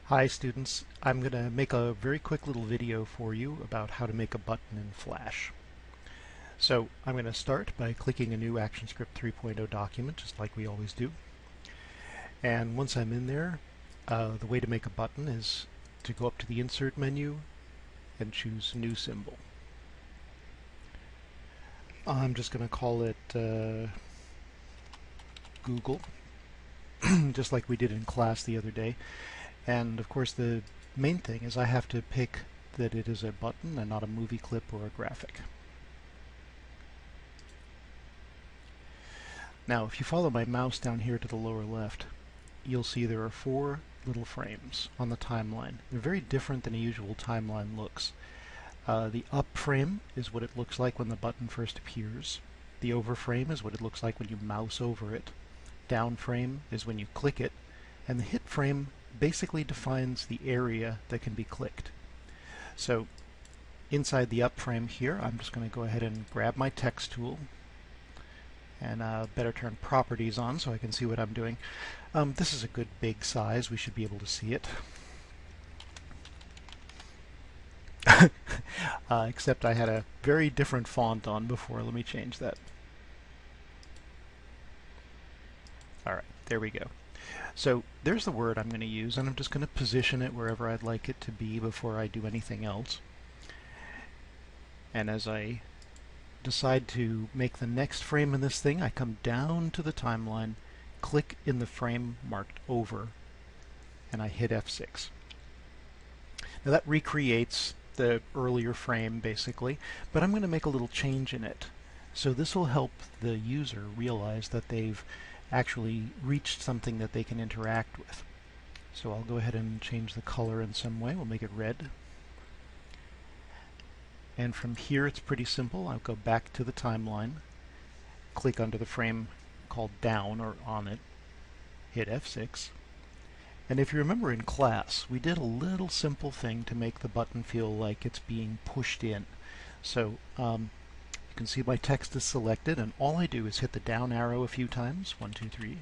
Hi students, I'm going to make a very quick little video for you about how to make a button in Flash. So I'm going to start by clicking a new ActionScript 3.0 document, just like we always do. And once I'm in there, the way to make a button is to go up to the Insert menu and choose New Symbol. I'm just going to call it Google, just like we did in class the other day. And of course the main thing is I have to pick that it is a button and not a movie clip or a graphic. Now if you follow my mouse down here to the lower left, you'll see there are 4 little frames on the timeline. They're very different than a usual timeline looks. The up frame is what it looks like when the button first appears. The over frame is what it looks like when you mouse over it. Down frame is when you click it. And the hit frame basically defines the area that can be clicked. So inside the up frame here, I'm just going to go ahead and grab my text tool and better turn properties on so I can see what I'm doing. This is a good big size. We should be able to see it. Except I had a very different font on before. Let me change that. Alright, there we go. So there's the word I'm going to use, and I'm just going to position it wherever I'd like it to be before I do anything else. And as I decide to make the next frame in this thing, I come down to the timeline, click in the frame marked over, and I hit F6. Now that recreates the earlier frame basically, but I'm going to make a little change in it. So this will help the user realize that they've actually reached something that they can interact with. So I'll go ahead and change the color in some way. We'll make it red. And from here it's pretty simple. I'll go back to the timeline, click under the frame called down or on it, hit F6. And if you remember in class, we did a little simple thing to make the button feel like it's being pushed in. So you can see my text is selected, and all I do is hit the down arrow a few times, 1, 2, 3,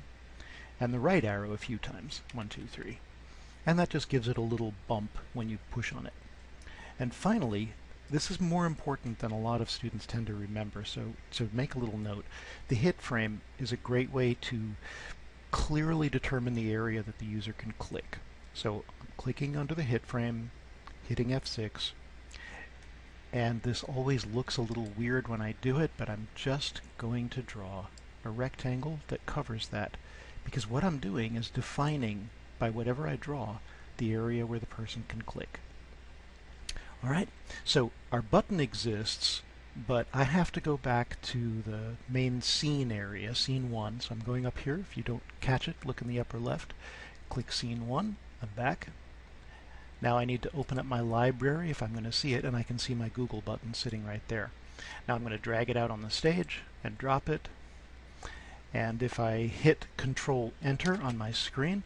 and the right arrow a few times, 1, 2, 3. And that just gives it a little bump when you push on it. And finally, this is more important than a lot of students tend to remember, so to make a little note, the hit frame is a great way to clearly determine the area that the user can click. So I'm clicking under the hit frame, hitting F6, and this always looks a little weird when I do it, but I'm just going to draw a rectangle that covers that, because what I'm doing is defining, by whatever I draw, the area where the person can click. Alright, so our button exists, but I have to go back to the main scene area, scene 1. So I'm going up here. If you don't catch it, look in the upper left, click scene 1, I'm back. Now I need to open up my library if I'm going to see it, and I can see my Google button sitting right there. Now I'm going to drag it out on the stage and drop it. And if I hit Control Enter on my screen,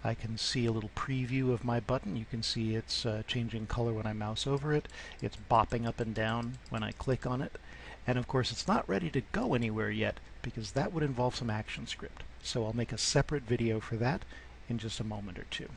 I can see a little preview of my button. You can see it's changing color when I mouse over it. It's bopping up and down when I click on it. And of course it's not ready to go anywhere yet, because that would involve some ActionScript. So I'll make a separate video for that in just a moment or two.